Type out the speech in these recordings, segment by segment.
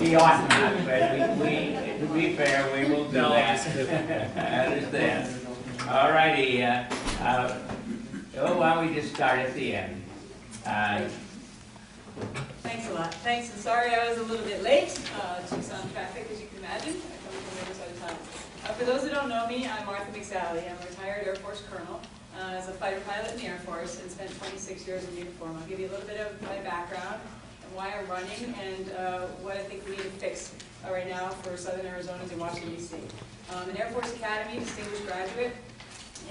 He ought not, but to be fair, we will do that. I understand. All righty. Why don't we just start at the end? Thanks a lot. Thanks, and sorry I was a little bit late. Tucson traffic, as you can imagine. I come from the other side of town. For those who don't know me, I'm Martha McSally. I'm a retired Air Force colonel. As a fighter pilot in the Air Force and spent 26 years in uniform. I'll give you a little bit of my background and why I'm running and what I think we need to fix right now for Southern Arizonans in Washington, D.C. An Air Force Academy distinguished graduate,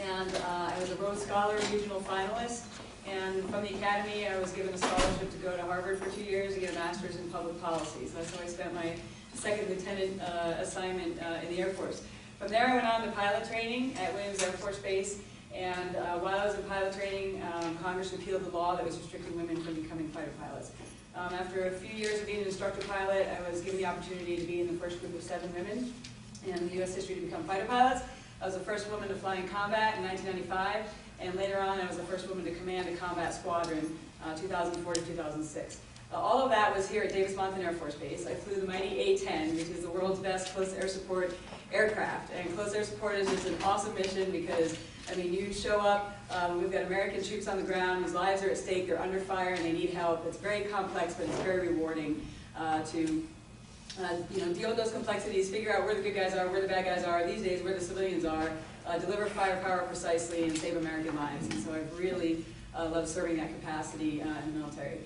and I was a Rhodes Scholar regional finalist. And from the Academy, I was given a scholarship to go to Harvard for 2 years to get a master's in public policy. So that's how I spent my second lieutenant assignment in the Air Force. From there, I went on to pilot training at Williams Air Force Base. And while I was in pilot training, Congress repealed the law that was restricting women from becoming fighter pilots. After a few years of being an instructor pilot, I was given the opportunity to be in the first group of 7 women in U.S. history to become fighter pilots. I was the first woman to fly in combat in 1995, and later on I was the first woman to command a combat squadron 2004 to 2006. All of that was here at Davis-Monthan Air Force Base. I flew the mighty A-10, which is the world's best close air support aircraft. And close air support is just an awesome mission because, I mean, you show up, we've got American troops on the ground whose lives are at stake, they're under fire, and they need help. It's very complex, but it's very rewarding to deal with those complexities, figure out where the good guys are, where the bad guys are, these days where the civilians are, deliver firepower precisely, and save American lives. And so I've really loved serving that capacity in the military.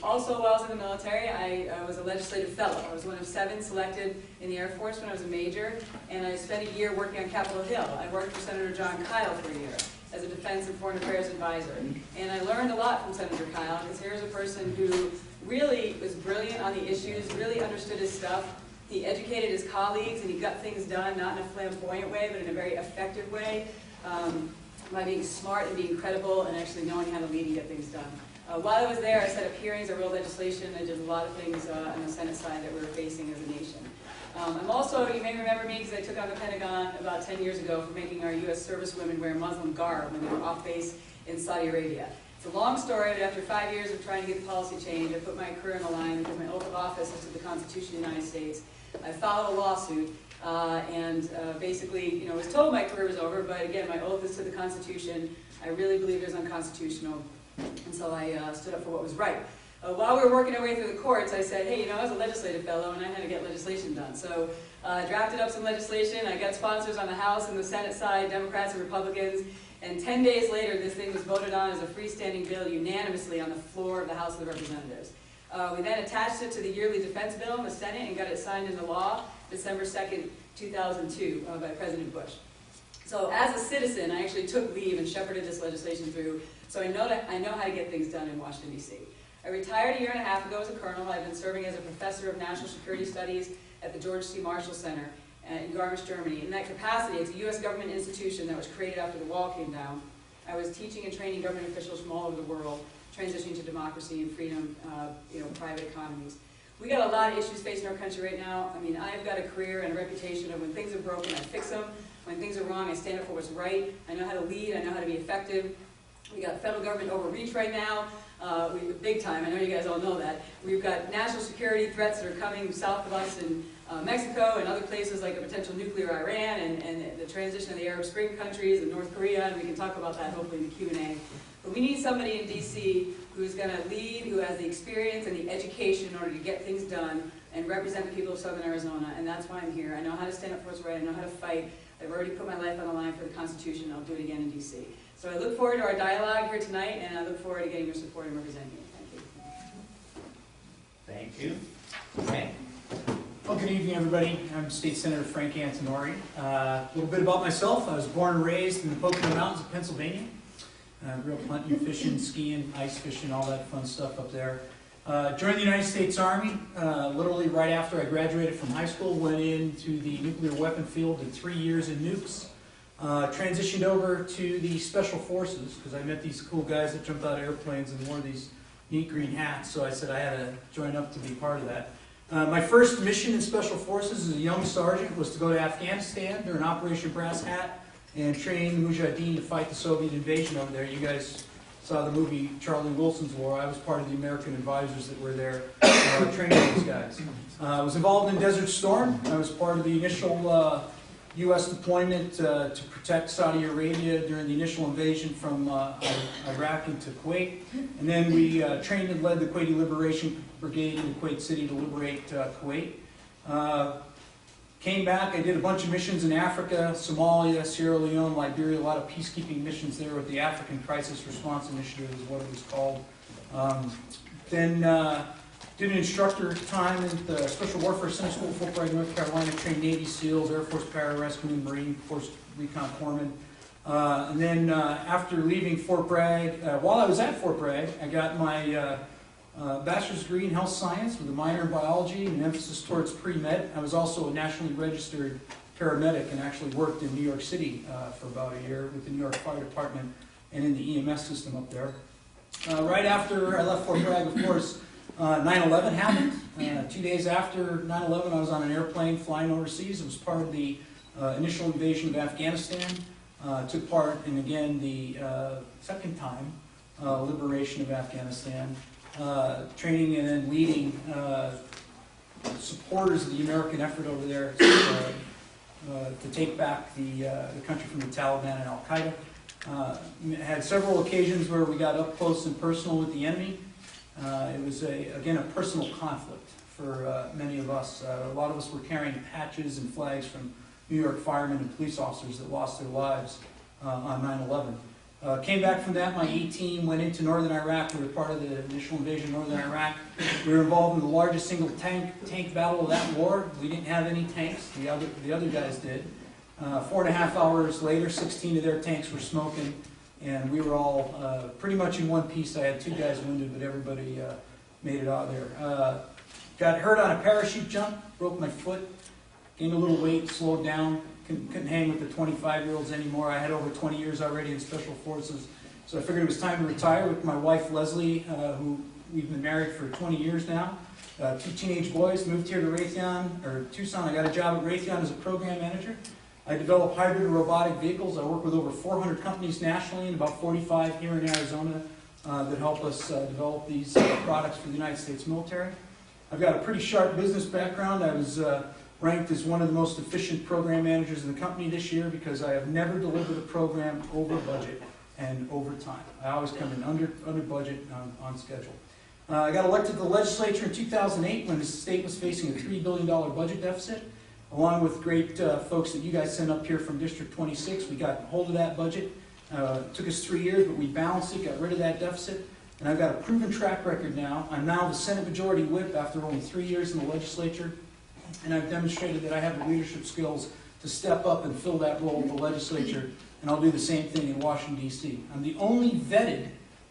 Also, while I was in the military, I was a legislative fellow. I was one of 7 selected in the Air Force when I was a major, and I spent a year working on Capitol Hill. I worked for Senator John Kyle for a year as a Defense and Foreign Affairs advisor. And I learned a lot from Senator Kyle, because here's a person who really was brilliant on the issues, really understood his stuff. He educated his colleagues, and he got things done, not in a flamboyant way, but in a very effective way, by being smart and being credible and actually knowing how to lead and get things done. While I was there, I set up hearings, I wrote legislation, I did a lot of things on the Senate side that we were facing as a nation. I'm also, you may remember me because I took on the Pentagon about 10 years ago for making our U.S. servicewomen wear Muslim garb when they were off base in Saudi Arabia. It's a long story, but after 5 years of trying to get the policy change, I put my career on the line because my oath of office is to the Constitution of the United States. I filed a lawsuit and basically, was told my career was over, but again, my oath is to the Constitution. I really believe it was unconstitutional. And so I stood up for what was right. While we were working our way through the courts, I said, hey, I was a legislative fellow and I had to get legislation done. So I drafted up some legislation. I got sponsors on the House and the Senate side, Democrats and Republicans. And 10 days later, this thing was voted on as a freestanding bill unanimously on the floor of the House of the Representatives. We then attached it to the yearly defense bill in the Senate and got it signed into law December 2nd, 2002 by President Bush. So as a citizen, I actually took leave and shepherded this legislation through, so I know how to get things done in Washington, D.C. I retired a year and a half ago as a colonel. I've been serving as a professor of national security studies at the George C. Marshall Center in Garmisch, Germany. In that capacity, it's a U.S. government institution that was created after the wall came down. I was teaching and training government officials from all over the world, transitioning to democracy and freedom, private economies. We got a lot of issues facing our country right now. I mean, I've got a career and a reputation of when things are broken, I fix them. When things are wrong, I stand up for what's right. I know how to lead. I know how to be effective. We got federal government overreach right now, big time. I know you guys all know that. We've got national security threats that are coming south of us in Mexico and other places like a potential nuclear Iran and the transition of the Arab Spring countries and North Korea, and we can talk about that hopefully in the Q&A. But we need somebody in D.C. who's going to lead, who has the experience and the education in order to get things done and represent the people of Southern Arizona, and that's why I'm here. I know how to stand up for what's right. I know how to fight. I've already put my life on the line for the Constitution. I'll do it again in D.C. So I look forward to our dialogue here tonight, and I look forward to getting your support and representing you. Thank you. Okay. Well, good evening, everybody. I'm State Senator Frank Antonori. A little bit about myself. I was born and raised in the Pocono Mountains of Pennsylvania. Grew up hunting, fishing, skiing, ice fishing, all that fun stuff up there. Joined the United States Army literally right after I graduated from high school. Went into the nuclear weapon field, did 3 years in nukes. Transitioned over to the Special Forces because I met these cool guys that jumped out of airplanes and wore these neat green hats. So I said I had to join up to be part of that. My first mission in Special Forces as a young sergeant was to go to Afghanistan during Operation Brass Hat and train Mujahideen to fight the Soviet invasion over there. You guys saw the movie Charlie Wilson's War. I was part of the American advisors that were there training these guys. I was involved in Desert Storm. I was part of the initial U.S. deployment to protect Saudi Arabia during the initial invasion from Iraq into Kuwait. And then we trained and led the Kuwaiti Liberation Brigade in Kuwait City to liberate Kuwait. Came back, I did a bunch of missions in Africa, Somalia, Sierra Leone, Liberia, a lot of peacekeeping missions there with the African Crisis Response Initiative is what it was called. Then did an instructor time at the Special Warfare Center School, Fort Bragg, North Carolina, trained Navy SEALs, Air Force Pararescue, Marine Force Recon Corpsmen. And then after leaving Fort Bragg, while I was at Fort Bragg, I got my bachelor's degree in health science with a minor in biology and an emphasis towards pre-med. I was also a nationally registered paramedic and actually worked in New York City for about a year with the New York Fire Department and in the EMS system up there. Right after I left Fort Bragg, of course, 9/11 happened. 2 days after 9/11, I was on an airplane flying overseas. It was part of the initial invasion of Afghanistan. Took part in, again, the second time liberation of Afghanistan. Training and then leading supporters of the American effort over there to take back the country from the Taliban and Al-Qaeda. Had several occasions where we got up close and personal with the enemy. It was, again, a personal conflict for many of us. A lot of us were carrying patches and flags from New York firemen and police officers that lost their lives on 9/11. Came back from that, my A team went into northern Iraq. We were part of the initial invasion of northern Iraq. We were involved in the largest single tank battle of that war. We didn't have any tanks, the other guys did. 4.5 hours later, 16 of their tanks were smoking, and we were all pretty much in one piece. I had 2 guys wounded, but everybody made it out of there. Got hurt on a parachute jump, broke my foot, gained a little weight, slowed down. Couldn't hang with the 25-year-olds anymore. I had over 20 years already in Special Forces, so I figured it was time to retire with my wife, Leslie, who we've been married for 20 years now. 2 teenage boys, moved here to Tucson. I got a job at Raytheon as a program manager. I develop hybrid and robotic vehicles. I work with over 400 companies nationally and about 45 here in Arizona that help us develop these products for the United States military. I've got a pretty sharp business background. I was ranked as one of the most efficient program managers in the company this year because I have never delivered a program over budget and over time. I always come in under budget and on schedule. I got elected to the legislature in 2008 when the state was facing a $3 billion budget deficit. Along with great folks that you guys sent up here from District 26, we got hold of that budget. It took us 3 years, but we balanced it, got rid of that deficit. And I've got a proven track record now. I'm now the Senate Majority Whip after only 3 years in the legislature. And I've demonstrated that I have the leadership skills to step up and fill that role in the legislature, and I'll do the same thing in Washington, D.C. I'm the only vetted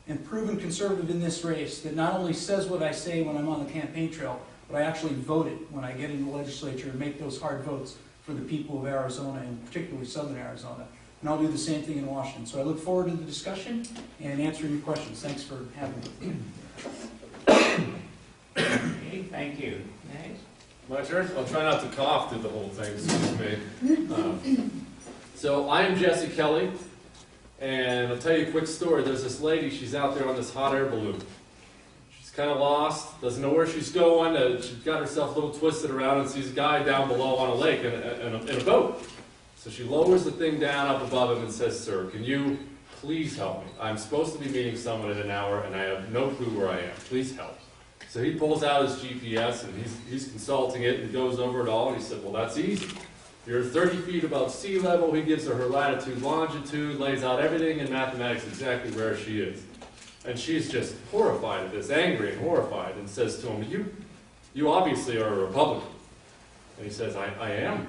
and proven conservative in this race that not only says what I say when I'm on the campaign trail, but I actually vote it when I get in the legislature and make those hard votes for the people of Arizona, and particularly southern Arizona. And I'll do the same thing in Washington. So I look forward to the discussion and answering your questions. Thanks for having me. Okay, thank you. Next. My turn? I'll try not to cough through the whole thing, excuse me. So I am Jesse Kelly, and I'll tell you a quick story. There's this lady, she's out there on this hot air balloon. She's kind of lost, doesn't know where she's going. She's got herself a little twisted around and sees a guy down below on a lake in a boat. So she lowers the thing down up above him and says, "Sir, can you please help me? I'm supposed to be meeting someone in an hour, and I have no clue where I am. Please help." So he pulls out his GPS, and he's consulting it, and goes over it all, and he said, "Well, that's easy. You're 30 feet above sea level." He gives her latitude, longitude, lays out everything in mathematics exactly where she is. And she's just horrified at this, angry and horrified, and says to him, you obviously are a Republican." And he says, I am.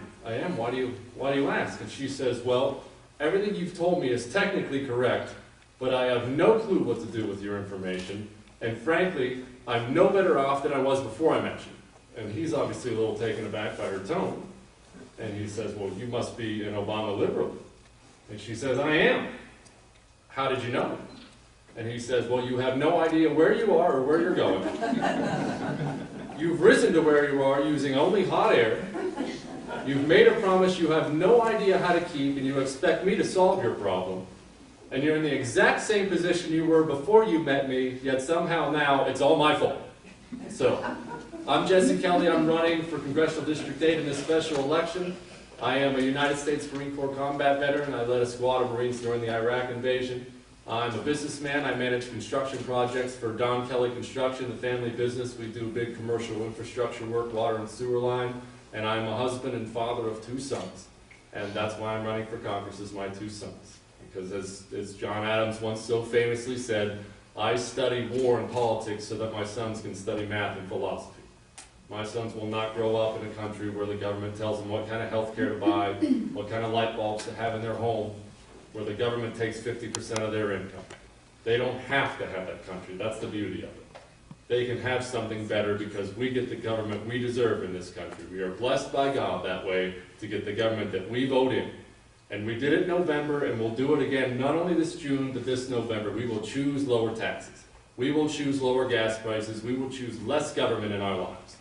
Why do you ask?" And she says, "Well, everything you've told me is technically correct, but I have no clue what to do with your information, and frankly, I'm no better off than I was before I met you." And he's obviously a little taken aback by her tone. And he says, "Well, you must be an Obama liberal." And she says, "I am." "How did you know?" And he says, "Well, you have no idea where you are or where you're going. You've risen to where you are using only hot air. You've made a promise you have no idea how to keep, and you expect me to solve your problem. And you're in the exact same position you were before you met me, yet somehow now it's all my fault. So, I'm Jesse Kelly. I'm running for Congressional District 8 in this special election. I am a United States Marine Corps combat veteran. I led a squad of Marines during the Iraq invasion. I'm a businessman. I manage construction projects for Don Kelly Construction, the family business. We do big commercial infrastructure work, water and sewer line. And I'm a husband and father of 2 sons. And that's why I'm running for Congress, is my 2 sons. Because as John Adams once so famously said, I study war and politics so that my sons can study math and philosophy. My sons will not grow up in a country where the government tells them what kind of health care to buy, what kind of light bulbs to have in their home, where the government takes 50% of their income. They don't have to have that country. That's the beauty of it. They can have something better because we get the government we deserve in this country. We are blessed by God that way to get the government that we vote in. And we did it in November, and we'll do it again not only this June, but this November. We will choose lower taxes. We will choose lower gas prices. We will choose less government in our lives.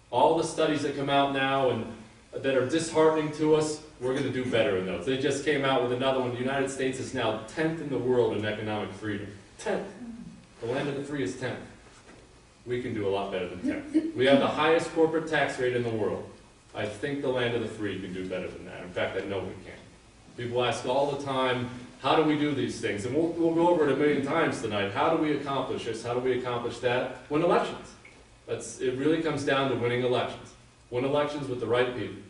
All the studies that come out now and that are disheartening to us, we're going to do better in those. They just came out with another one. The United States is now 10th in the world in economic freedom. 10th. The land of the free is 10th. We can do a lot better than 10th. We have the highest corporate tax rate in the world. I think the land of the free can do better than that. In fact, I know we can. People ask all the time, how do we do these things? And we'll go over it 1,000,000 times tonight. How do we accomplish this? How do we accomplish that? Win elections. It really comes down to winning elections. Win elections with the right people.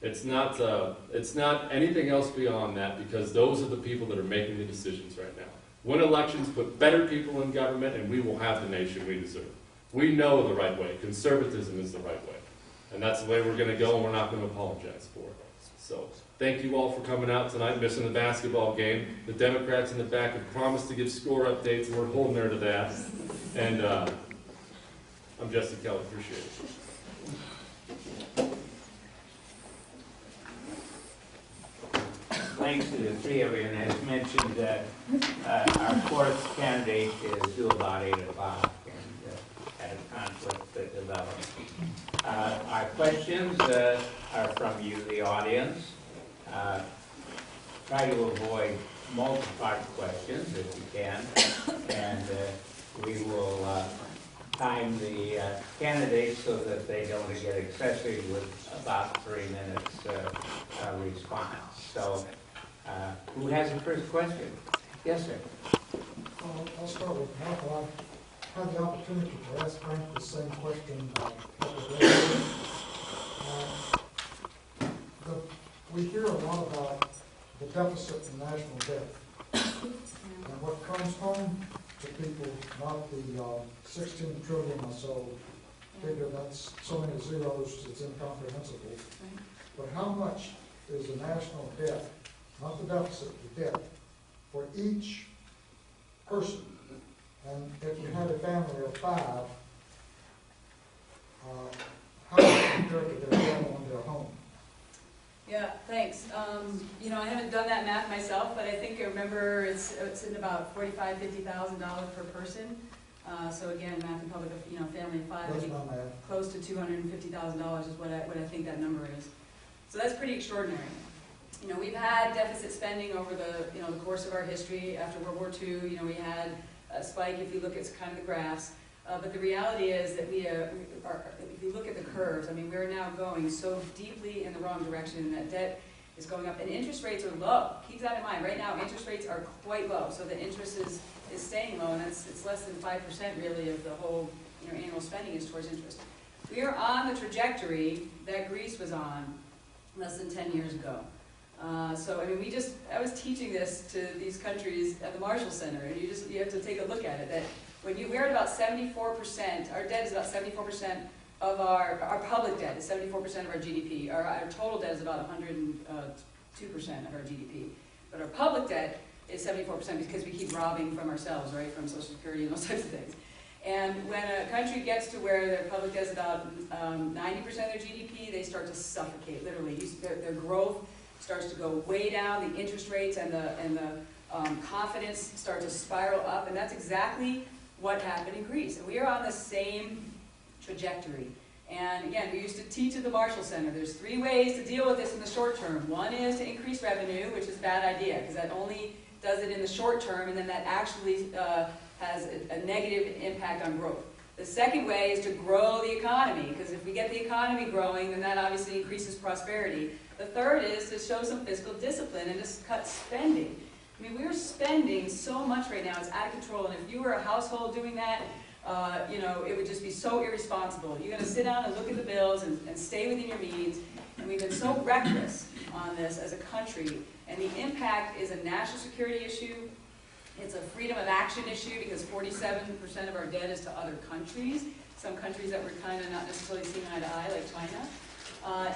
It's not anything else beyond that, because those are the people that are making the decisions right now. Win elections, put better people in government, and we will have the nation we deserve. We know the right way. Conservatism is the right way. And that's the way we're going to go, and we're not going to apologize for it. So, thank you all for coming out tonight, missing the basketball game. The Democrats in the back have promised to give score updates, and we're holding her to that. And I'm Jesse Kelly. Appreciate it. Thanks to the 3 of you, and as mentioned, our 4th candidate is due about 8 o'clock and had a conflict that developed. Our questions are from you, the audience. Try to avoid multi-part questions if you can, and we will time the candidates so that they don't get excessive with about 3 minutes response. So, who has the first question? Yes, sir. I'll start with Michael. I had the opportunity to ask Frank the same question a couple of days ago. We hear a lot about the deficit in national debt. And what comes home to people, not the 16 trillion or so figure, that's so many zeros, it's incomprehensible. But how much is the national debt, not the deficit, the debt, for each person? And if you had a family of 5, how does it compare to their debt on their home? Yeah, thanks. I haven't done that math myself, but I think I remember it's in about $45,000, $50,000 per person. So again, math in public, family of 5, That's my math. close to $250,000 is what I think that number is. So that's pretty extraordinary. We've had deficit spending over the course of our history. After World War II, we had a spike if you look at kind of the graphs. But the reality is that if you look at the curves, we're now going so deeply in the wrong direction, and that debt is going up, and interest rates are low. Keep that in mind. Right now, interest rates are quite low, so the interest is staying low, and it's less than 5% really of the whole annual spending is towards interest. We are on the trajectory that Greece was on less than 10 years ago. I was teaching this to these countries at the Marshall Center, and you have to take a look at it. That we're at about 74%, our debt is about 74% of our public debt is 74% of our GDP. Our total debt is about 102% of our GDP. But our public debt is 74% because we keep robbing from ourselves, right, from Social Security and those types of things. And when a country gets to where their public debt is about 90% of their GDP, they start to suffocate, literally. Their growth starts to go way down, the interest rates and the confidence start to spiral up, and that's exactly what happened in Greece. And we are on the same trajectory. And again, we used to teach at the Marshall Center, there's 3 ways to deal with this in the short term. One is to increase revenue, which is a bad idea, because that only does it in the short term, and then that actually has a negative impact on growth. The second way is to grow the economy, because if we get the economy growing, then that obviously increases prosperity. The third is to show some fiscal discipline and just cut spending. I mean, we're spending so much right now, it's out of control, and if you were a household doing that, you know, it would just be so irresponsible. You're going to sit down and look at the bills and stay within your means, and we've been so reckless on this as a country, and the impact is a national security issue. It's a freedom of action issue because 47% of our debt is to other countries, some countries that we're kind of not necessarily seeing eye to eye, like China.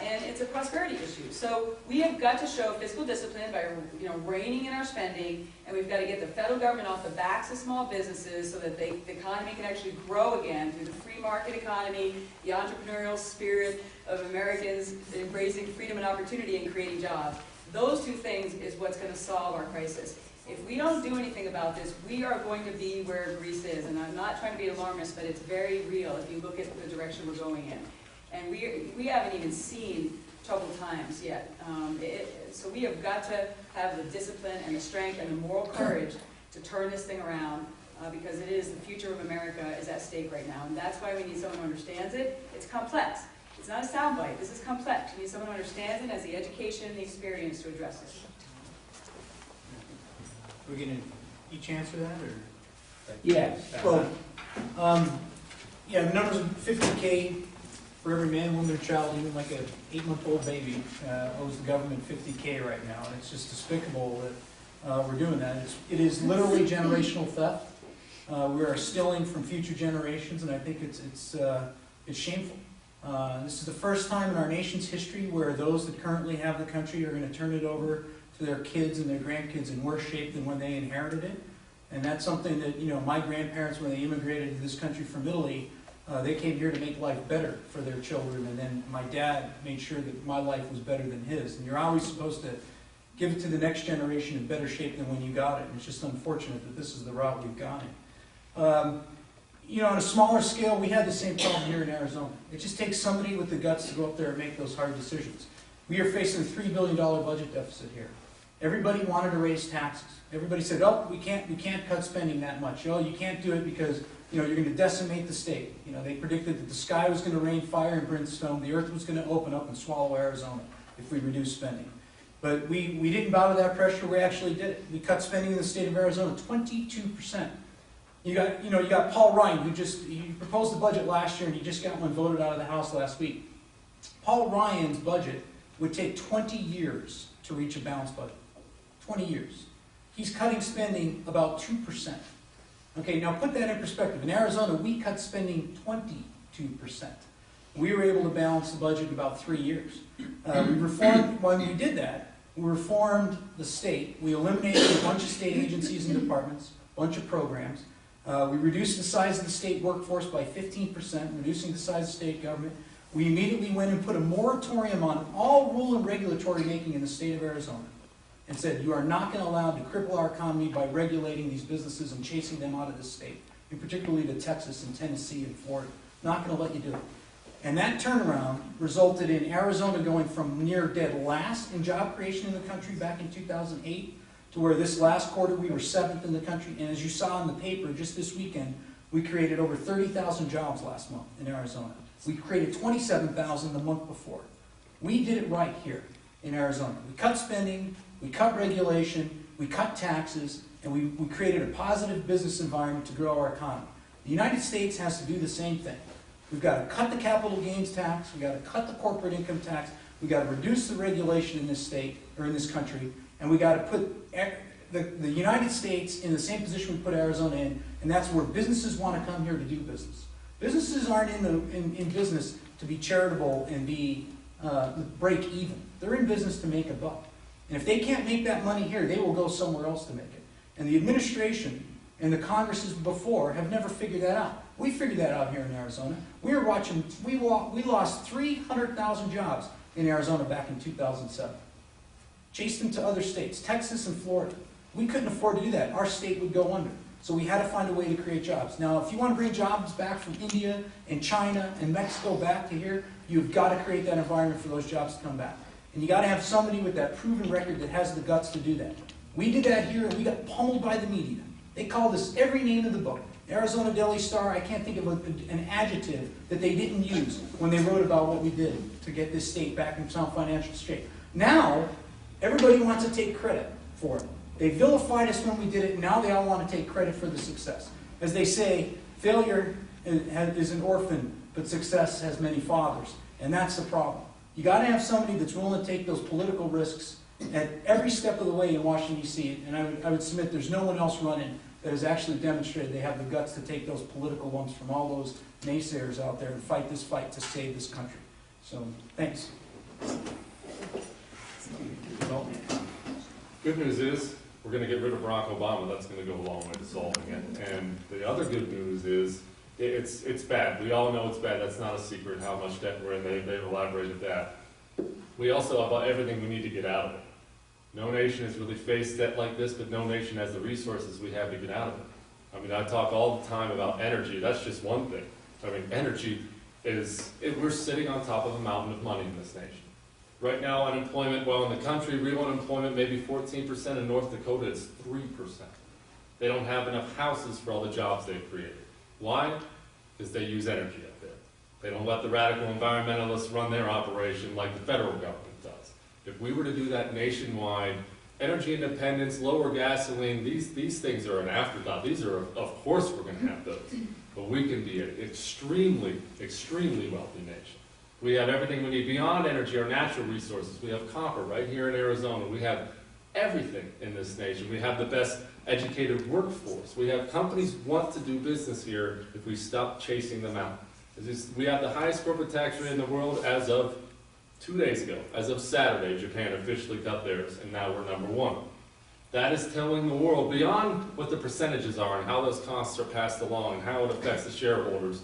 And it's a prosperity issue. So we have got to show fiscal discipline by, you know, reining in our spending, and we've got to get the federal government off the backs of small businesses so that the economy can actually grow again through the free market economy, the entrepreneurial spirit of Americans embracing freedom and opportunity and creating jobs. Those two things is what's going to solve our crisis. If we don't do anything about this, we are going to be where Greece is. And I'm not trying to be alarmist, but it's very real if you look at the direction we're going in. And we haven't even seen troubled times yet. So we have got to have the discipline and the strength and the moral courage to turn this thing around because it is the future of America is at stake right now. And that's why we need someone who understands it. It's complex. It's not a soundbite. This is complex. We need someone who understands it and has the education and the experience to address it. Are we going to each answer that, or? Yes. Well, yeah, numbers of 50K for every man, woman, or child, even like an 8-month-old baby, owes the government 50K right now, and it's just despicable that we're doing that. It is literally generational theft. We are stealing from future generations, and I think it's shameful. This is the first time in our nation's history where those that currently have the country are going to turn it over to their kids and their grandkids in worse shape than when they inherited it. And that's something that, you know, my grandparents, when they immigrated to this country from Italy, they came here to make life better for their children, and then my dad made sure that my life was better than his. And you're always supposed to give it to the next generation in better shape than when you got it, and it's just unfortunate that this is the route we've gone in. You know, on a smaller scale, we had the same problem here in Arizona. It just takes somebody with the guts to go up there and make those hard decisions. We are facing a $3 billion budget deficit here. Everybody wanted to raise taxes. Everybody said, oh, we can't cut spending that much. Oh, you can't do it because, you know, you're going to decimate the state. You know, they predicted that the sky was going to rain fire and brimstone, the earth was going to open up and swallow Arizona if we reduced spending. But we didn't bow to that pressure, we actually did it. We cut spending in the state of Arizona 22%. You got Paul Ryan, he proposed the budget last year and he just got one voted out of the House last week. Paul Ryan's budget would take 20 years to reach a balanced budget. 20 years. He's cutting spending about 2%. Okay, now put that in perspective. In Arizona, we cut spending 22%. We were able to balance the budget in about 3 years. When we did that, we reformed the state. We eliminated a bunch of state agencies and departments, a bunch of programs. We reduced the size of the state workforce by 15%, reducing the size of the state government. We immediately went and put a moratorium on all rule and regulatory making in the state of Arizona and said, you are not going to allow to cripple our economy by regulating these businesses and chasing them out of this state, and particularly to Texas and Tennessee and Florida. Not going to let you do it. And that turnaround resulted in Arizona going from near dead last in job creation in the country back in 2008 to where this last quarter we were 7th in the country. And as you saw in the paper just this weekend, we created over 30,000 jobs last month in Arizona. We created 27,000 the month before. We did it right here in Arizona. We cut spending, we cut regulation, we cut taxes, and we created a positive business environment to grow our economy. The United States has to do the same thing. We've got to cut the capital gains tax, we've got to cut the corporate income tax, we've got to reduce the regulation in this state, or in this country, and we've got to put the United States in the same position we put Arizona in, and that's where businesses want to come here to do business. Businesses aren't in business to be charitable and break even. They're in business to make a buck. And if they can't make that money here, they will go somewhere else to make it. And the administration and the Congresses before have never figured that out. We figured that out here in Arizona. We lost 300,000 jobs in Arizona back in 2007. Chased them to other states, Texas and Florida. We couldn't afford to do that. Our state would go under. So we had to find a way to create jobs. Now, if you want to bring jobs back from India and China and Mexico back to here, you've got to create that environment for those jobs to come back. And you got to have somebody with that proven record that has the guts to do that. We did that here, and we got pummeled by the media. They called us every name in the book. Arizona Daily Star, I can't think of an adjective that they didn't use when they wrote about what we did to get this state back in sound financial shape. Now, everybody wants to take credit for it. They vilified us when we did it, and now they all want to take credit for the success. As they say, failure is an orphan, but success has many fathers. And that's the problem. You got to have somebody that's willing to take those political risks at every step of the way in Washington, D.C. And I would submit there's no one else running that has actually demonstrated they have the guts to take those political lumps from all those naysayers out there and fight this fight to save this country. So, thanks. Well, good news is we're going to get rid of Barack Obama. That's going to go a long way to solving it. And the other good news is it's bad. We all know it's bad. That's not a secret how much debt we're in. They've elaborated that. We also have everything we need to get out of it. No nation has really faced debt like this, but no nation has the resources we have to get out of it. I mean, I talk all the time about energy. That's just one thing. I mean, energy is, we're sitting on top of a mountain of money in this nation. Right now, unemployment, well, in the country, real unemployment may be 14%. In North Dakota, it's 3%. They don't have enough houses for all the jobs they've created. Why? Because they use energy up there. They don't let the radical environmentalists run their operation like the federal government does. If we were to do that nationwide, energy independence, lower gasoline, these things are an afterthought. These are, of course we're going to have those. But we can be an extremely, extremely wealthy nation. We have everything we need beyond energy, our natural resources. We have copper right here in Arizona. We have everything in this nation. We have the best educated workforce. We have companies want to do business here if we stop chasing them out. We have the highest corporate tax rate in the world as of 2 days ago. As of Saturday, Japan officially cut theirs, and now we're #1. That is telling the world, beyond what the percentages are and how those costs are passed along and how it affects the shareholders,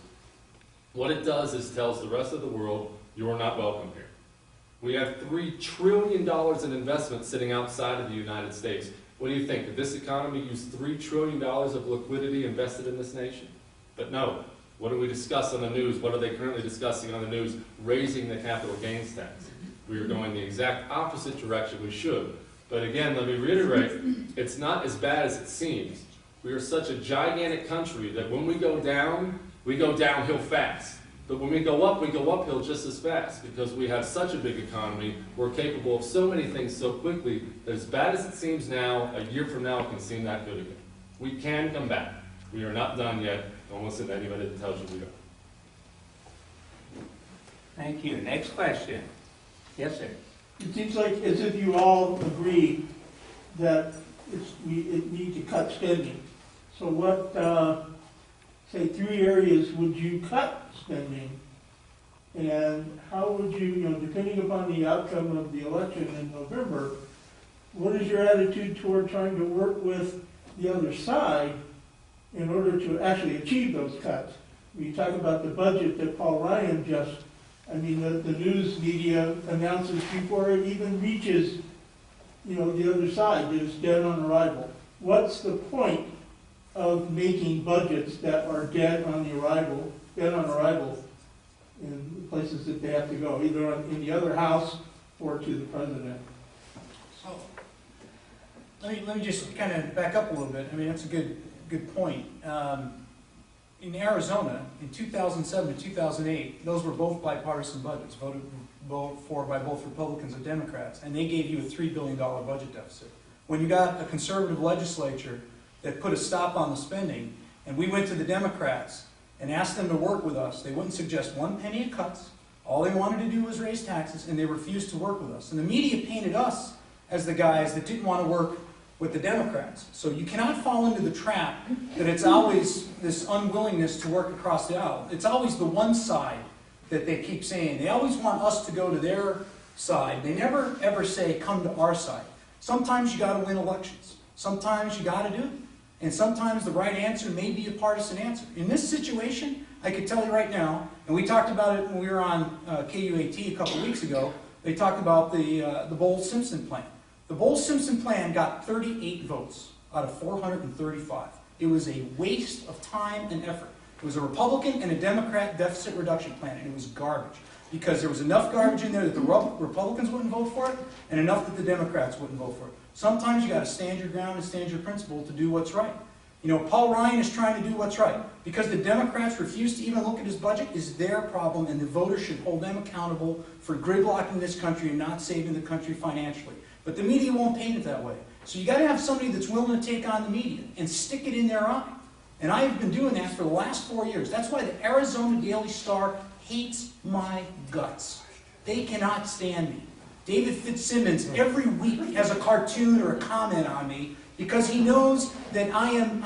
what it does is tells the rest of the world, you're not welcome here. We have $3 trillion in investment sitting outside of the United States. What do you think? Did this economy use $3 trillion of liquidity invested in this nation? But no. What do we discuss on the news? What are they currently discussing on the news? Raising the capital gains tax. We are going the exact opposite direction we should. But again, let me reiterate, it's not as bad as it seems. We are such a gigantic country that when we go downhill fast. But when we go uphill just as fast because we have such a big economy. We're capable of so many things so quickly that as bad as it seems now, a year from now it can seem that good again. We can come back. We are not done yet. Don't listen to anybody that tells you we are. Thank you. Next question. Yes, sir. It seems like as if you all agree that it need to cut spending. So what, say, 3 areas would you cut spending? And how would you, depending upon the outcome of the election in November, what is your attitude toward trying to work with the other side in order to actually achieve those cuts? We talk about the budget that Paul Ryan the news media announces before it even reaches, the other side that is dead on arrival. What's the point of making budgets that are dead on arrival in places that they have to go, either in the other house or to the president? So, let me just kind of back up a little bit. I mean, that's a good point. In Arizona, in 2007 to 2008, those were both bipartisan budgets, voted for by both Republicans and Democrats, and they gave you a $3 billion budget deficit. When you got a conservative legislature that put a stop on the spending, and we went to the Democrats and asked them to work with us, they wouldn't suggest 1 penny of cuts. All they wanted to do was raise taxes, and they refused to work with us. And the media painted us as the guys that didn't want to work with the Democrats. So you cannot fall into the trap that it's always this unwillingness to work across the aisle. It's always the one side that they keep saying. They always want us to go to their side. They never ever say, come to our side. Sometimes you got to win elections. Sometimes you got to do it. And sometimes the right answer may be a partisan answer. In this situation, I could tell you right now, and we talked about it when we were on KUAT a couple weeks ago, they talked about the Bowles-Simpson plan. The Bowles-Simpson plan got 38 votes out of 435. It was a waste of time and effort. It was a Republican and a Democrat deficit reduction plan, and it was garbage. Because there was enough garbage in there that the Republicans wouldn't vote for it, and enough that the Democrats wouldn't vote for it. Sometimes you got to stand your ground and stand your principle to do what's right. You know, Paul Ryan is trying to do what's right. Because the Democrats refuse to even look at his budget is their problem, and the voters should hold them accountable for gridlocking this country and not saving the country financially. But the media won't paint it that way. So you got to have somebody that's willing to take on the media and stick it in their eye. And I have been doing that for the last 4 years. That's why the Arizona Daily Star hates my guts. They cannot stand me. David Fitzsimmons every week has a cartoon or a comment on me because he knows that I am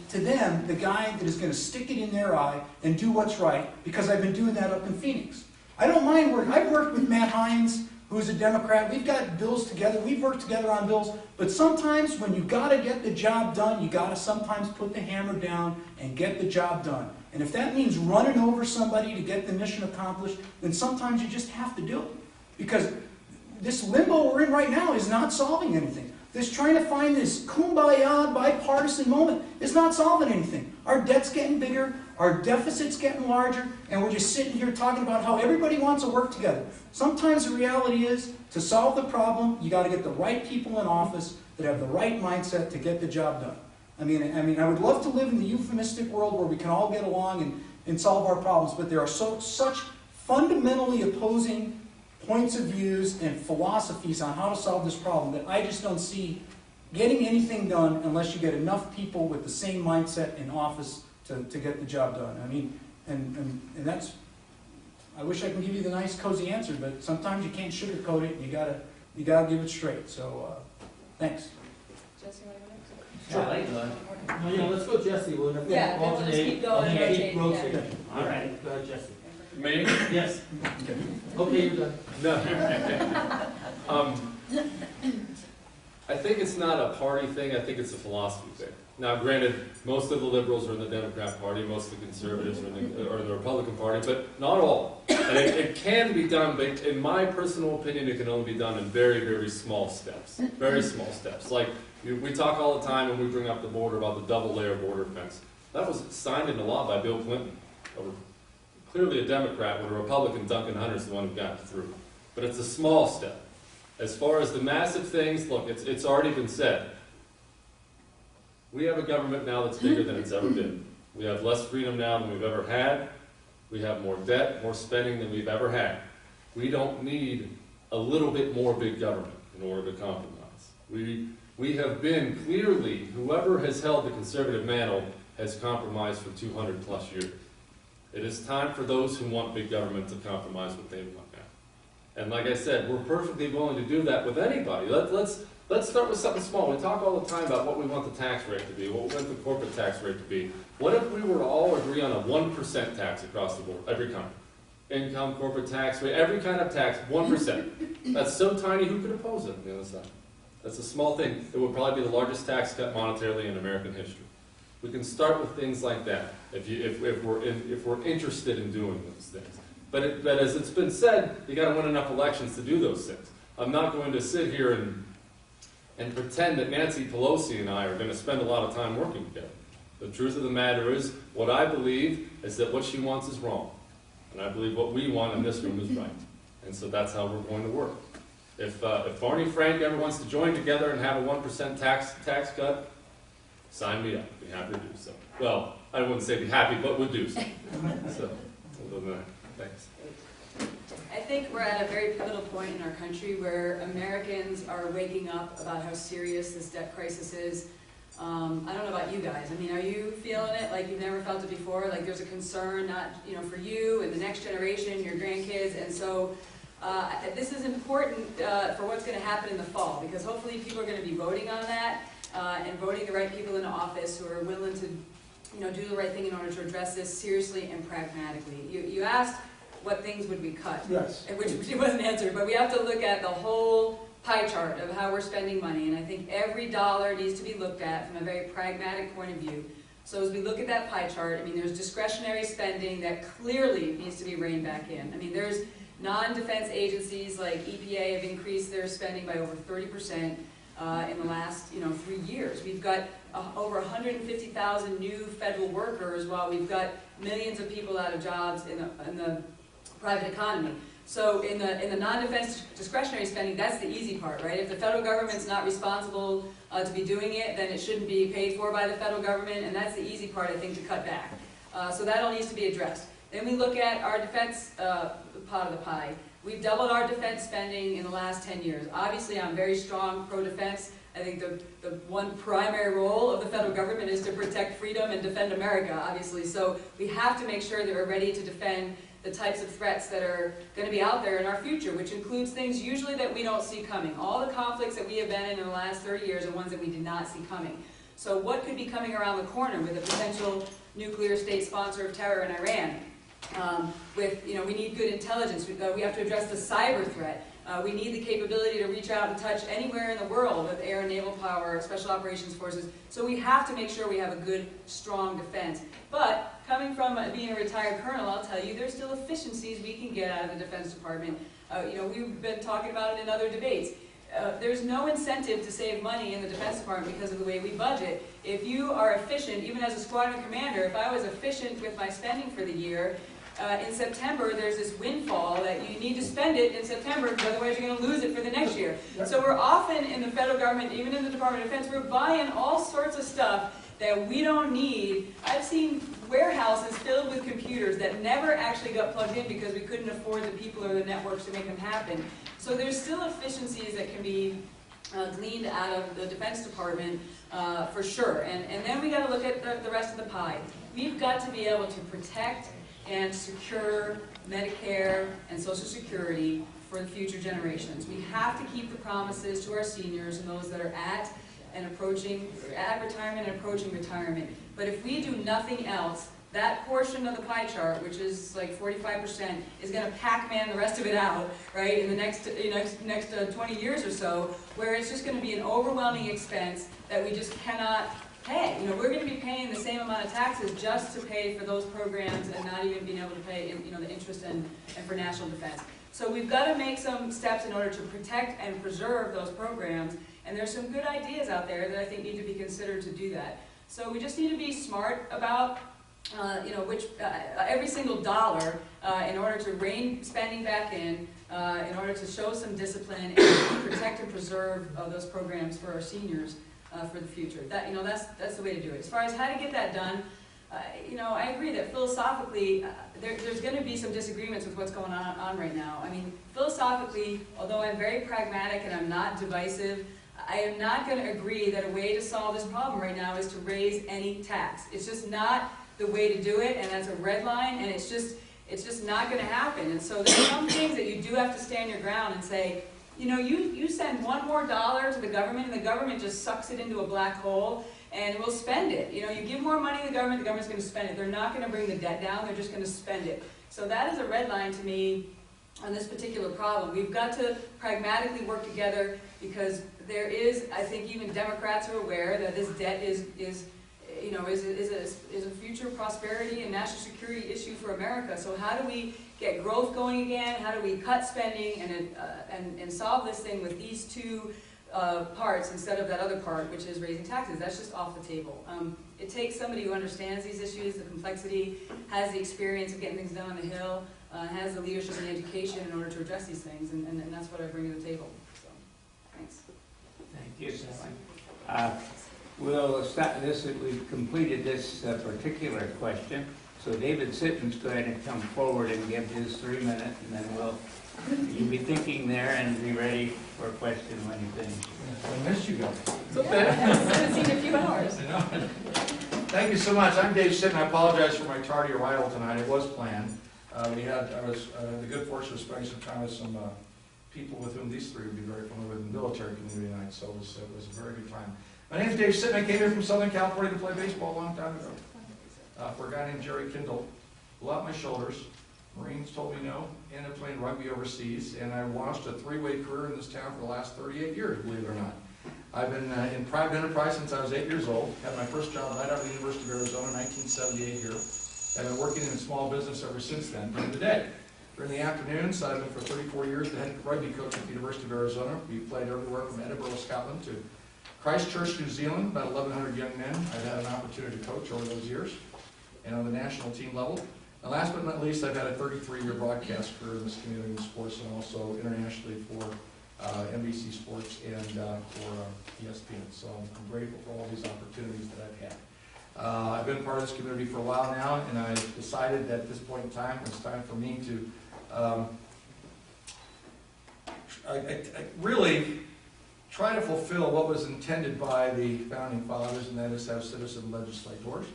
to them, the guy that is going to stick it in their eye and do what's right, because I've been doing that up in Phoenix. I don't mind working. I've worked with Matt Hines, who's a Democrat. We've got bills together. We've worked together on bills. But sometimes when you got to get the job done, you got to sometimes put the hammer down and get the job done. And if that means running over somebody to get the mission accomplished, then sometimes you just have to do it. Because this limbo we're in right now is not solving anything. This trying to find this kumbaya bipartisan moment is not solving anything. Our debt's getting bigger, our deficit's getting larger, and we're just sitting here talking about how everybody wants to work together. Sometimes the reality is, to solve the problem, you got to get the right people in office that have the right mindset to get the job done. I mean, I would love to live in the euphemistic world where we can all get along and solve our problems, but there are such fundamentally opposing points of views and philosophies on how to solve this problem that I just don't see getting anything done unless you get enough people with the same mindset in office to get the job done. I mean, and that's, I wish I could give you the nice, cozy answer, but sometimes you can't sugarcoat it. You gotta give it straight. So, thanks. Jesse, want to go next? Sure, I can go. No, yeah, let's go Jesse. We'll have Yeah, then we'll just alternate. keep going, and rotate, rotate. yeah. All right, go ahead, Jesse. Me? Yes. Okay, you're done. No. I think it's not a party thing, I think it's a philosophy thing. Now, granted, most of the liberals are in the Democrat Party, most of the conservatives are in the Republican Party, but not all. And it can be done, but in my personal opinion, it can only be done in very, very small steps. Very small steps. Like, we talk all the time when we bring up the border about the double-layer border fence. That was signed into law by Bill Clinton. Clearly a Democrat, when a Republican, Duncan Hunter's the one who got it through. But it's a small step. As far as the massive things, look, it's already been said. We have a government now that's bigger than it's ever been. We have less freedom now than we've ever had. We have more debt, more spending than we've ever had. We don't need a little bit more big government in order to compromise. We have been clearly, whoever has held the conservative mantle has compromised for 200 plus years. It is time for those who want big government to compromise what they want now. And like I said, we're perfectly willing to do that with anybody. Let's start with something small. We talk all the time about what we want the tax rate to be, what we want the corporate tax rate to be. What if we were to all agree on a 1% tax across the board, every kind? Income, corporate tax rate, every kind of tax, 1%. That's so tiny, who could oppose it on the other side? That's a small thing. It would probably be the largest tax cut monetarily in American history. We can start with things like that if we're interested in doing those things. But as it's been said, you got to win enough elections to do those things. I'm not going to sit here and pretend that Nancy Pelosi and I are going to spend a lot of time working together. The truth of the matter is, what I believe is that what she wants is wrong, and I believe what we want in this room is right. And so that's how we're going to work. If Barney Frank ever wants to join together and have a 1% tax cut, sign me up. Be happy to do so. Well, I wouldn't say be happy, but would do so. So, other than that, thanks. I think we're at a very pivotal point in our country where Americans are waking up about how serious this debt crisis is. I don't know about you guys. I mean, are you feeling it like you've never felt it before? Like there's a concern, not for you and the next generation, your grandkids, and so this is important for what's going to happen in the fall, because hopefully people are going to be voting on that and voting the right people into office who are willing to do the right thing in order to address this seriously and pragmatically. You asked what things would we cut, Yes. which wasn't answered, but we have to look at the whole pie chart of how we're spending money, and I think every dollar needs to be looked at from a very pragmatic point of view. So as we look at that pie chart, I mean, there's discretionary spending that clearly needs to be reined back in. I mean, there's non-defense agencies like EPA have increased their spending by over 30% in the last 3 years. We've got over 150,000 new federal workers, while we've got millions of people out of jobs in the private economy. So in the non-defense discretionary spending, that's the easy part, right? If the federal government's not responsible to be doing it, then it shouldn't be paid for by the federal government, and that's the easy part, I think, to cut back. So that all needs to be addressed. Then we look at our defense pot of the pie. We've doubled our defense spending in the last 10 years. Obviously, I'm very strong pro-defense. I think the one primary role of the federal government is to protect freedom and defend America, obviously. So we have to make sure that we're ready to defend the types of threats that are going to be out there in our future, which includes things usually that we don't see coming. All the conflicts that we have been in the last 30 years are ones that we did not see coming. So what could be coming around the corner with a potential nuclear state sponsor of terror in Iran? We need good intelligence. We have to address the cyber threat. We need the capability to reach out and touch anywhere in the world with air and naval power, special operations forces. So we have to make sure we have a good, strong defense. But coming from being a retired colonel, I'll tell you, there's still efficiencies we can get out of the Defense Department. We've been talking about it in other debates. There's no incentive to save money in the Defense Department because of the way we budget. If you are efficient, even as a squadron commander, if I was efficient with my spending for the year, in September there's this windfall that you need to spend it in September because otherwise you're going to lose it for the next year. So we're often in the federal government, even in the Department of Defense, we're buying all sorts of stuff that we don't need. I've seen warehouses filled with computers that never actually got plugged in because we couldn't afford the people or the networks to make them happen. So there's still efficiencies that can be gleaned out of the Defense Department for sure. And then we got to look at the rest of the pie. We've got to be able to protect and secure Medicare and Social Security for the future generations. We have to keep the promises to our seniors and those that are at retirement and approaching retirement. But if we do nothing else, that portion of the pie chart, which is like 45%, is going to Pac-Man the rest of it out, right, in the next 20 years or so, where it's just going to be an overwhelming expense that we just cannot pay. We're going to be paying the same amount of taxes just to pay for those programs and not even being able to pay, the interest and for national defense. So we've got to make some steps in order to protect and preserve those programs, and there's some good ideas out there that I think need to be considered to do that. So we just need to be smart about every single dollar in order to rein spending back in order to show some discipline and protect and preserve those programs for our seniors for the future. That's the way to do it. As far as how to get that done, I agree that philosophically there's going to be some disagreements with what's going on right now. I mean, philosophically, although I'm very pragmatic and I'm not divisive, I am not going to agree that a way to solve this problem right now is to raise any tax. It's just not the way to do it, and that's a red line, and it's just not going to happen. And so there's some things that you do have to stand your ground and say, you send one more dollar to the government, and the government just sucks it into a black hole, and will spend it. You give more money to the government's going to spend it. They're not going to bring the debt down, they're just going to spend it. So that is a red line to me on this particular problem. We've got to pragmatically work together because there is, I think even Democrats are aware that this debt is a future prosperity and national security issue for America. So how do we get growth going again? How do we cut spending and solve this thing with these two parts instead of that other part, which is raising taxes? That's just off the table. It takes somebody who understands these issues, the complexity, has the experience of getting things done on the Hill, has the leadership and the education in order to address these things, and that's what I bring to the table. So, thanks. Thank you, Sally. We'll stop this. We've completed this particular question. So David Sitton's going to come forward and give his 3 minutes, and then you'll be thinking there and be ready for a question when you finish. I missed you guys. It's okay. I haven't seen a few hours. I know. Thank you so much. I'm Dave Sitton. I apologize for my tardy arrival tonight. It was planned. I was the good fortune of spending some time with some people with whom these three would be very familiar with in the military community tonight, so it was a very good time. My name is Dave Sitton. I came here from Southern California to play baseball a long time ago for a guy named Jerry Kindle. Blew out my shoulders. Marines told me no. Ended up playing rugby overseas, and I launched a three-way career in this town for the last 38 years, believe it or not. I've been in private enterprise since I was 8 years old. Had my first job right out of the University of Arizona in 1978 here. I've been working in small business ever since then, during the day. During the afternoons, I've been for 34 years the head rugby coach at the University of Arizona. We've played everywhere from Edinburgh, Scotland to Christchurch, New Zealand, about 1,100 young men I've had an opportunity to coach over those years, and on the national team level. And last but not least, I've had a 33-year broadcast career in this community in sports and also internationally for NBC Sports and for ESPN. So I'm grateful for all these opportunities that I've had. I've been part of this community for a while now, and I decided that at this point in time, it's time for me to I really try to fulfill what was intended by the founding fathers, and that is to have citizen legislators.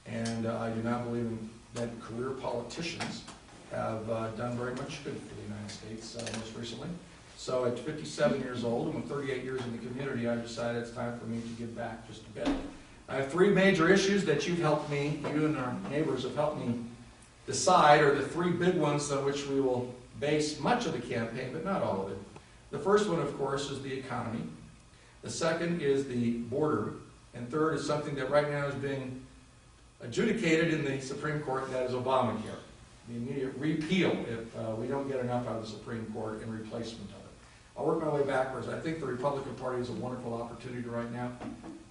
And I do not believe that career politicians have done very much good for the United States most recently. So at 57 years old, and with 38 years in the community, I decided it's time for me to give back just a bit. I have three major issues that you've helped me, you and our neighbors have helped me decide, are the three big ones on which we will base much of the campaign, but not all of it. The first one, of course, is the economy. The second is the border. And third is something that right now is being adjudicated in the Supreme Court, and that is Obamacare. The immediate repeal if we don't get enough out of the Supreme Court in replacement of it. I'll work my way backwards. I think the Republican Party is a wonderful opportunity right now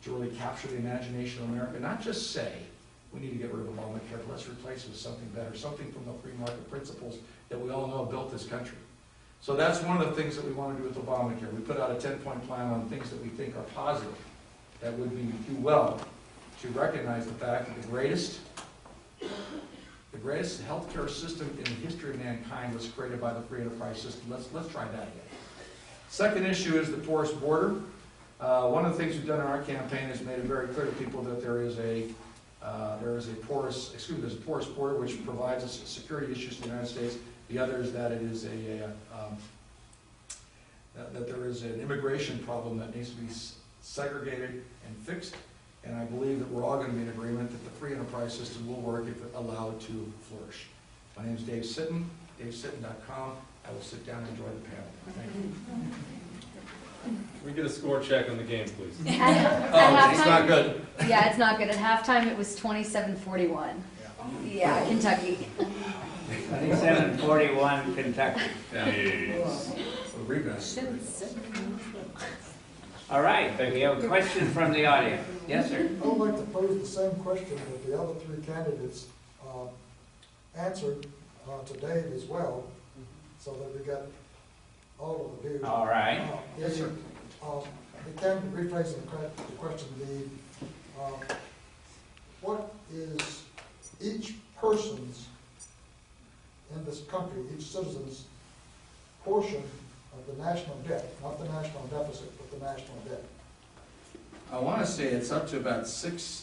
to really capture the imagination of America. Not just say, we need to get rid of Obamacare, but let's replace it with something better, something from the free market principles that we all know built this country. So that's one of the things that we want to do with Obamacare. We put out a 10-point plan on things that we think are positive, that would do well to recognize the fact that the greatest healthcare system in the history of mankind was created by the free enterprise system. Let's try that again. Second issue is the porous border. One of the things we've done in our campaign is made it very clear to people that there's a porous border which provides us security issues to the United States. The other is that it is that there is an immigration problem that needs to be segregated and fixed. And I believe that we're all going to be in agreement that the free enterprise system will work if allowed to flourish. My name is Dave Sitton, davesitton.com. I will sit down and enjoy the panel. Thank you. Can we get a score check on the game, please? It's not good. Yeah, it's not good. At halftime, it was 27-41. Yeah, Kentucky. 27-41 Kentucky. All right, we have a question from the audience. Yes, sir. I would like to pose the same question that the other three candidates answered to Dave as well, so that we got all of the views. All right. Yes, sir. Rephrasing the question, what is each person's in this country, each citizen's portion of the national debt, not the national deficit, but the national debt? I want to say it's up to about somewhere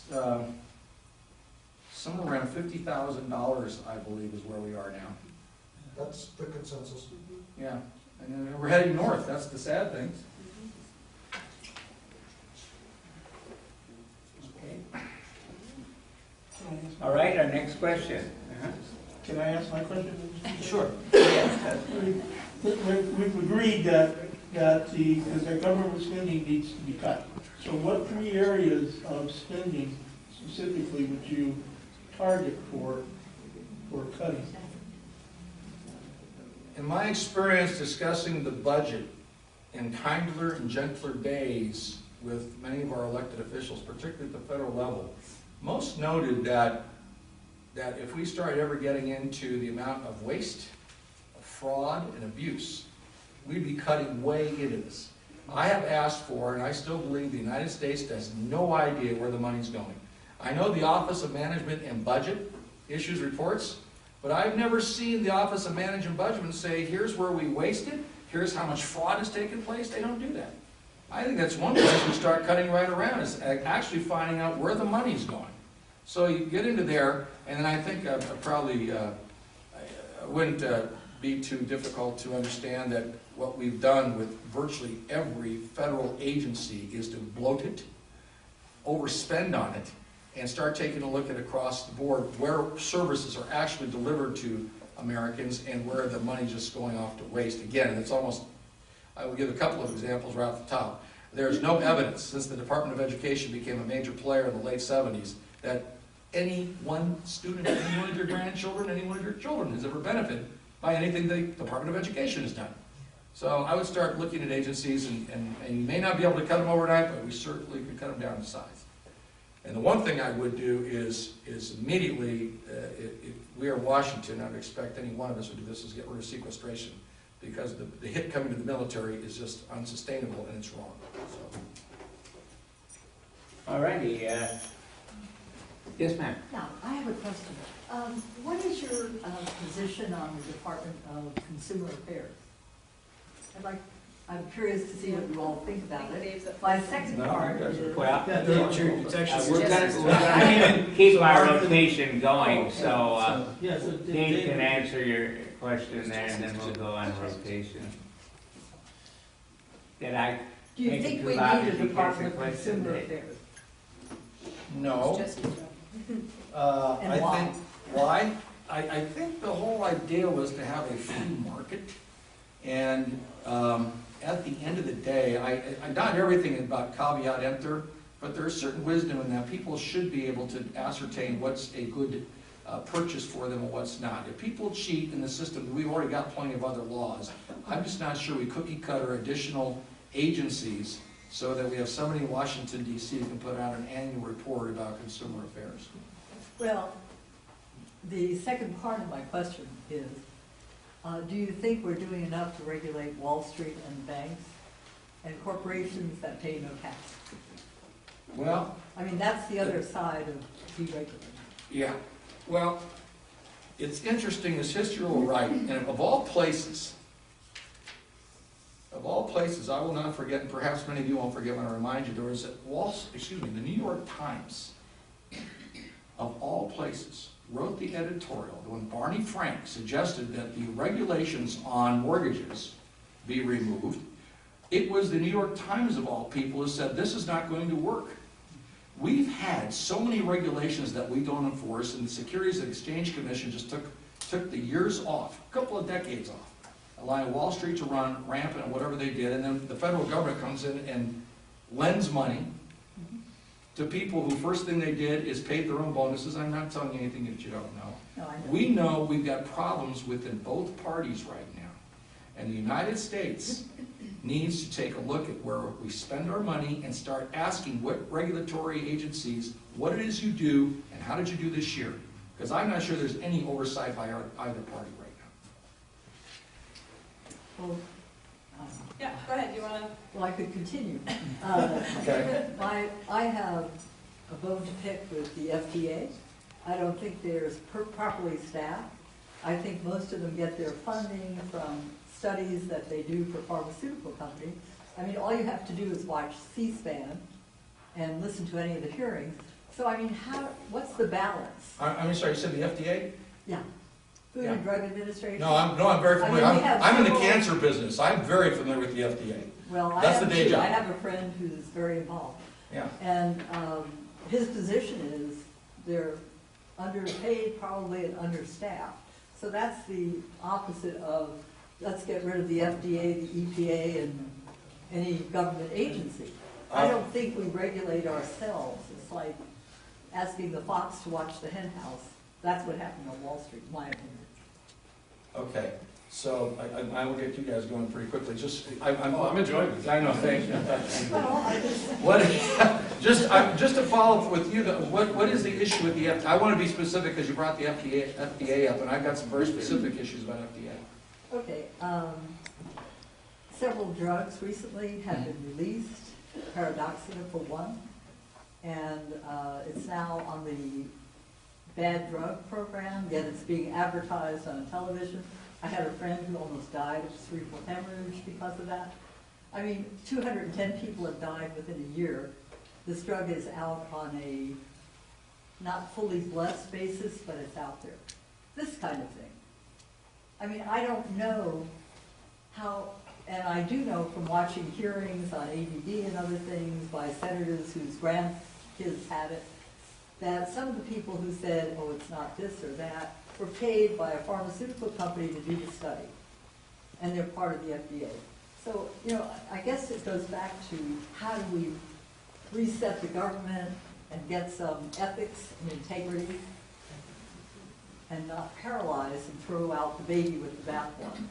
around $50,000, I believe, is where we are now. That's the consensus. Yeah, and then we're heading north. That's the sad thing. Okay. All right, our next question. Can I ask my question? Sure. We've agreed that our government spending needs to be cut. So what three areas of spending specifically would you target for cutting? In my experience discussing the budget in kinder and gentler days with many of our elected officials, particularly at the federal level, most noted that if we started ever getting into the amount of waste, of fraud, and abuse, we'd be cutting way into this. I have asked for, and I still believe the United States has no idea where the money's going. I know the Office of Management and Budget issues reports, but I've never seen the Office of Management and Budget say, here's where we wasted, here's how much fraud has taken place. They don't do that. I think that's one place we start cutting right around, is actually finding out where the money's going. So you get into there, and then I think I wouldn't be too difficult to understand that what we've done with virtually every federal agency is to bloat it, overspend on it, and start taking a look at across the board where services are actually delivered to Americans and where the money's just going off to waste. Again, it's almost, I will give a couple of examples right off the top. There's no evidence since the Department of Education became a major player in the late 70s that any one student, any one of your grandchildren, any one of your children has ever benefited by anything the Department of Education has done. So I would start looking at agencies, and you may not be able to cut them overnight, but we certainly could cut them down to size. And the one thing I would do is immediately, we are Washington, I would expect any one of us would do this, is get rid of sequestration, because the hit coming to the military is just unsustainable and it's wrong, so. All righty, yes, ma'am. Now, I have a question. What is your position on the Department of Consumer Affairs? I'm curious to see what you all think about it. My second part is... Well, It's actually. we're gonna keep our rotation going, so Yeah, so Dave can answer your question there, and then we'll go on rotation. Did I Do you make it think too we loud? need Did a you catch Department the of question, Consumer Dave? Affairs? No. And I why? think, why? I think the whole idea was to have a free market, and at the end of the day, not everything is about caveat emptor, but there's certain wisdom in that. People should be able to ascertain what's a good purchase for them and what's not. If people cheat in the system, we've already got plenty of other laws. I'm just not sure we cookie cutter additional agencies so that we have somebody in Washington, D.C. who can put out an annual report about consumer affairs. Well, the second part of my question is, do you think we're doing enough to regulate Wall Street and banks and corporations that pay no tax? Well, I mean, that's the other side of deregulating. yeah. Well, it's interesting, as history will write, and of all places, I will not forget, and perhaps many of you won't forget when I remind you, there was the New York Times, of all places, wrote the editorial when Barney Frank suggested that the regulations on mortgages be removed. It was the New York Times, of all people, who said this is not going to work. We've had so many regulations that we don't enforce, and the Securities and Exchange Commission just took the years off, a couple of decades off, allowing Wall Street to run rampant and whatever they did, and then the federal government comes in and lends money to people who first thing they did is paid their own bonuses. I'm not telling you anything that you don't know. No, I know. We know we've got problems within both parties right now, and the United States needs to take a look at where we spend our money and start asking what regulatory agencies, what it is you do, and how did you do this year? Because I'm not sure there's any oversight by either party right now. Well, Yeah, go ahead, you wanna? well, I could continue. Okay. I have a bone to pick with the FDA. I don't think they're properly staffed. I think most of them get their funding from studies that they do for pharmaceutical companies. I mean, all you have to do is watch C-SPAN and listen to any of the hearings. So, I mean, what's the balance? I'm sorry, you said the FDA? Yeah. Food and Drug Administration? No, I'm very familiar. I mean, we have I'm in the several- cancer business. I'm very familiar with the FDA. Well, I That's the am day too. job. I have a friend who's very involved. Yeah. And his position is they're underpaid probably and understaffed. So that's the opposite of, let's get rid of the FDA, the EPA, and any government agency. I don't think we regulate ourselves. It's like asking the fox to watch the hen house. That's what happened on Wall Street, in my opinion. Okay, so I will get you guys going pretty quickly. I'm enjoying this. I know, thank you. Well, I just, What, just to follow up with you, what is the issue with the FDA? I want to be specific because you brought the FDA up, and I've got some very specific issues about FDA. okay, several drugs recently have been released, Paradoxina for one, and it's now on the bad drug program, yet it's being advertised on television. I had a friend who almost died of cerebral hemorrhage because of that. I mean, 210 people have died within a year. This drug is out on a not fully blessed basis, but it's out there. This kind of thing. I mean, I don't know how, and I do know from watching hearings on ADD and other things by senators whose grandkids had it, that some of the people who said, oh, it's not this or that, were paid by a pharmaceutical company to do the study. And they're part of the FDA. So, you know, I guess it goes back to how do we reset the government and get some ethics and integrity and not paralyze and throw out the baby with the bathwater.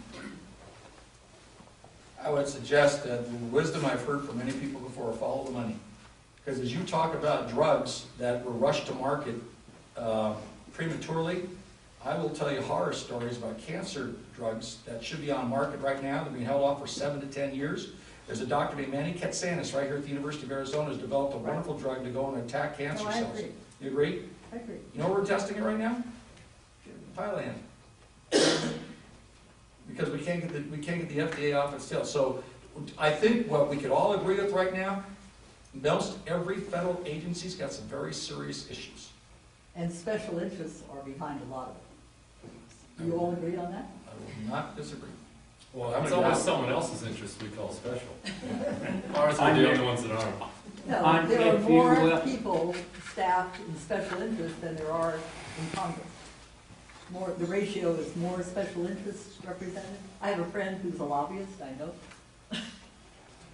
I would suggest that the wisdom I've heard from many people before, follow the money. Because as you talk about drugs that were rushed to market prematurely, I will tell you horror stories about cancer drugs that should be on market right now. They're being held off for 7 to 10 years. There's a doctor named Manny Katsanis right here at the University of Arizona who's developed a wonderful drug to go and attack cancer No, I cells. agree. You agree? I agree. You know where we're testing it right now? Thailand. Because we can't get the FDA off its tail. So I think what we could all agree with right now, most every federal agency's got some very serious issues. And special interests are behind a lot of it. You all agree on that? I will not disagree. Well, it's always someone else's interest we call special. Ours are the only ones that aren't. No, there are If you more will- people staffed in special interest than there are in Congress. More, the ratio is more special interests represented. I have a friend who's a lobbyist, I know.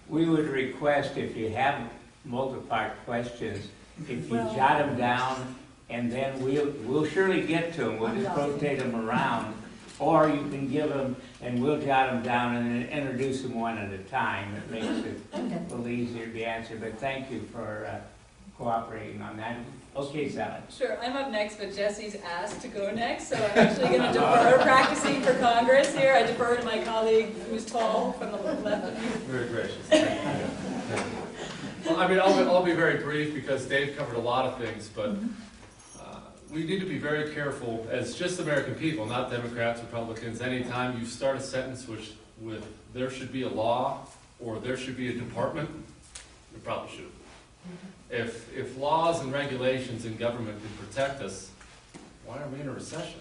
We would request, if you have multi-part questions, if you Well- jot them down, and then we'll surely get to them, we'll I'm just jotting. rotate them around. Or you can give them, and we'll jot them down and then introduce them one at a time. It makes it a little easier to answer, but thank you for cooperating on that. Okay, Sally. Sure, I'm up next, but Jesse's asked to go next, so I'm actually going to defer practicing for Congress here. I defer to my colleague who's tall from the left of you. Very gracious. Well, I mean, I'll be very brief because Dave covered a lot of things, but we need to be very careful as just American people, not Democrats, Republicans. Anytime you start a sentence with there should be a law or there should be a department, you probably should. If laws and regulations in government can protect us, why are we in a recession?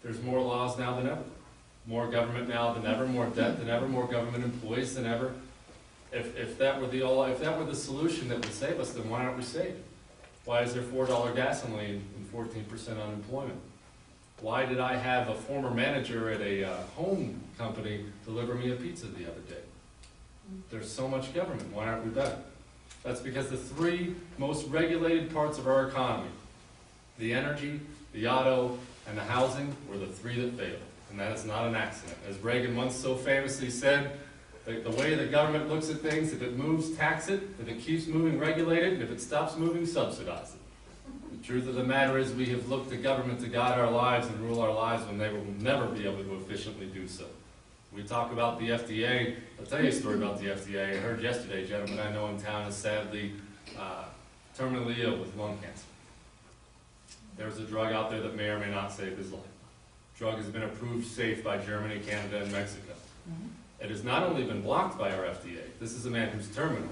There's more laws now than ever. More government now than ever, more debt than ever, more government employees than ever. If that were the solution that would save us, then why aren't we saved? Why is there $4 gasoline and 14% unemployment? Why did I have a former manager at a home company deliver me a pizza the other day? There's so much government. Why aren't we better? That's because the three most regulated parts of our economy, the energy, the auto, and the housing, were the three that failed. And that is not an accident. As Reagan once so famously said, the way the government looks at things, if it moves, tax it. If it keeps moving, regulate it. And if it stops moving, subsidize it. The truth of the matter is we have looked to government to guide our lives and rule our lives when they will never be able to efficiently do so. We talk about the FDA. I'll tell you a story about the FDA. I heard yesterday, a gentleman I know in town is sadly terminally ill with lung cancer. There's a drug out there that may or may not save his life. The drug has been approved safe by Germany, Canada, and Mexico. It has not only been blocked by our FDA. This is a man who's terminal.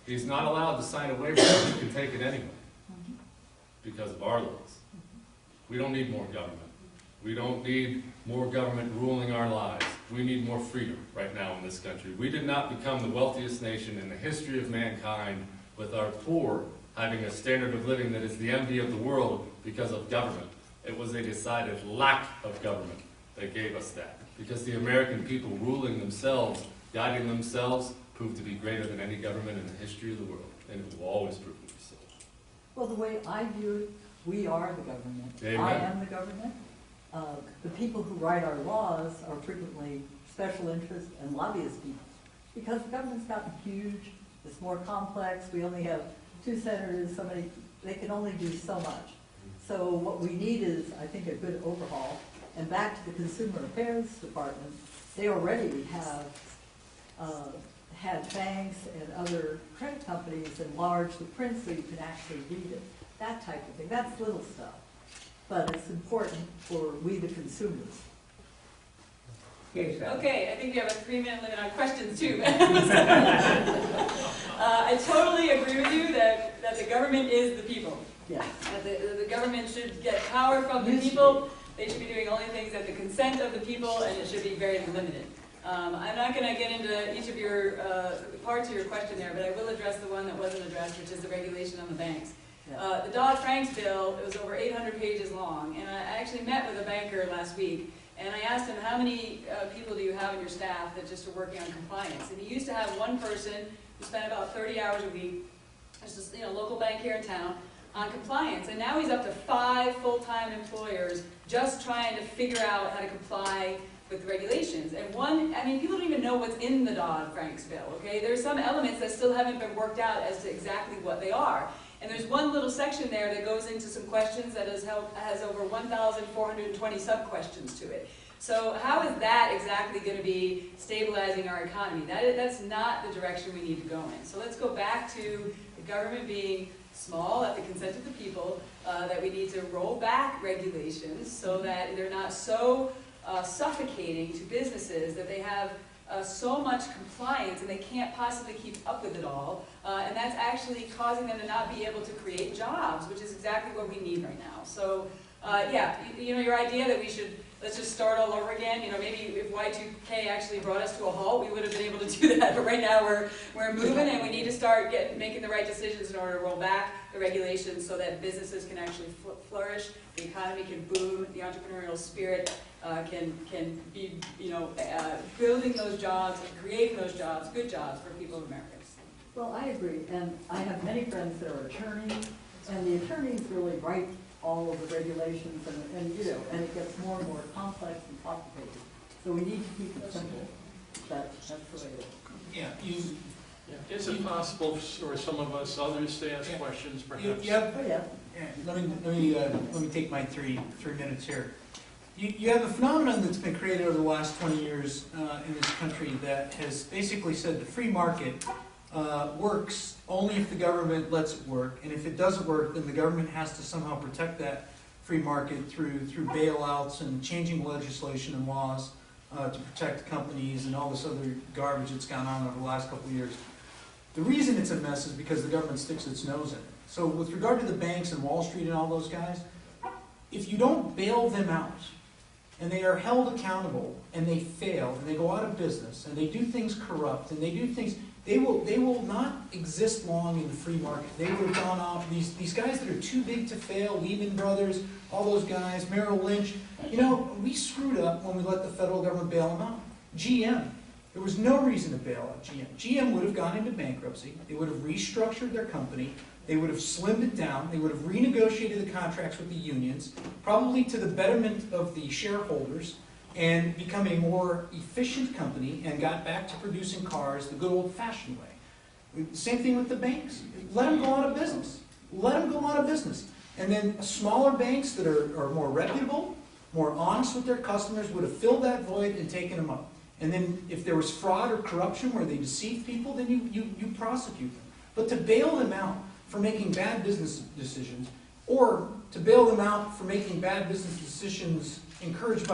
He's not allowed to sign a waiver that he can take it anyway because of our laws. We don't need more government. We don't need more government ruling our lives. We need more freedom right now in this country. We did not become the wealthiest nation in the history of mankind with our poor having a standard of living that is the envy of the world because of government. It was a decided lack of government that gave us that. Because the American people ruling themselves, guiding themselves, proved to be greater than any government in the history of the world. And it will always prove to be so. Well, the way I view it, we are the government. Amen. I am the government. The people who write our laws are frequently special interest and lobbyist people. Because the government's gotten huge, it's more complex, we only have 2 senators, they can only do so much. So what we need is, I think, a good overhaul. And back to the Consumer Affairs Department, they already have had banks and other credit companies enlarge the print so you can actually read it. That type of thing. That's little stuff. But it's important for we the consumers. Okay, Sally. Okay, I think we have a 3-minute limit on questions too. I totally agree with you that the government is the people. Yeah. That the government should get power from the people. They should be doing only things at the consent of the people, and it should be very limited. I'm not going to get into each of your parts of your question there, but I will address the one that wasn't addressed, which is the regulation on the banks. Yeah. The Dodd-Frank bill, it was over 800 pages long, and I actually met with a banker last week, and I asked him, how many people do you have in your staff that just are working on compliance? And he used to have one person who spent about 30 hours a week, just a local bank here in town, on compliance, and now he's up to 5 full-time employers just trying to figure out how to comply with regulations. And people don't even know what's in the Dodd-Frank bill, okay? There's some elements that still haven't been worked out as to exactly what they are. And there's one little section there that goes into some questions that has over 1,420 sub-questions to it. So how is that exactly going to be stabilizing our economy? That's not the direction we need to go in. So let's go back to the government being small at the consent of the people, that we need to roll back regulations so that they're not so suffocating to businesses that they have so much compliance and they can't possibly keep up with it all. And that's actually causing them to not be able to create jobs, which is exactly what we need right now. So yeah, you know, your idea that we should, let's just start all over again, you know, maybe if Y2K actually brought us to a halt, we would have been able to do that, but right now we're moving and we need to start making the right decisions in order to roll back the regulations so that businesses can actually flourish, the economy can boom, the entrepreneurial spirit can be, you know, building those jobs and creating those jobs, good jobs for people of America. Well, I agree, and I have many friends that are attorneys, and the attorneys really write all of the regulations, and you know, and it gets more and more complex and complicated. So we need to keep it simple. That's the way it is. Yeah, Is it possible for some of us others to ask questions, perhaps? Yeah. Oh, yeah. Let me take my three minutes here. You have a phenomenon that's been created over the last 20 years in this country that has basically said the free market works only if the government lets it work, and if it doesn't work, then the government has to somehow protect that free market through bailouts and changing legislation and laws to protect companies and all this other garbage that's gone on over the last couple of years. The reason it's a mess is because the government sticks its nose in it. So with regard to the banks and Wall Street and all those guys, if you don't bail them out, and they are held accountable, and they fail, and they go out of business, and they do things corrupt, and they do things, they will not exist long in the free market. They would have gone off, these guys that are too big to fail, Lehman Brothers, all those guys, Merrill Lynch, you know, we screwed up when we let the federal government bail them out. GM, there was no reason to bail out GM. GM would have gone into bankruptcy, they would have restructured their company, they would have slimmed it down, they would have renegotiated the contracts with the unions, probably to the betterment of the shareholders, and become a more efficient company and got back to producing cars the good old-fashioned way. Same thing with the banks. Let them go out of business. Let them go out of business. And then smaller banks that are more reputable, more honest with their customers would have filled that void and taken them up. And then if there was fraud or corruption where they deceived people, then you prosecute them. But to bail them out for making bad business decisions, or to bail them out for making bad business decisions encouraged by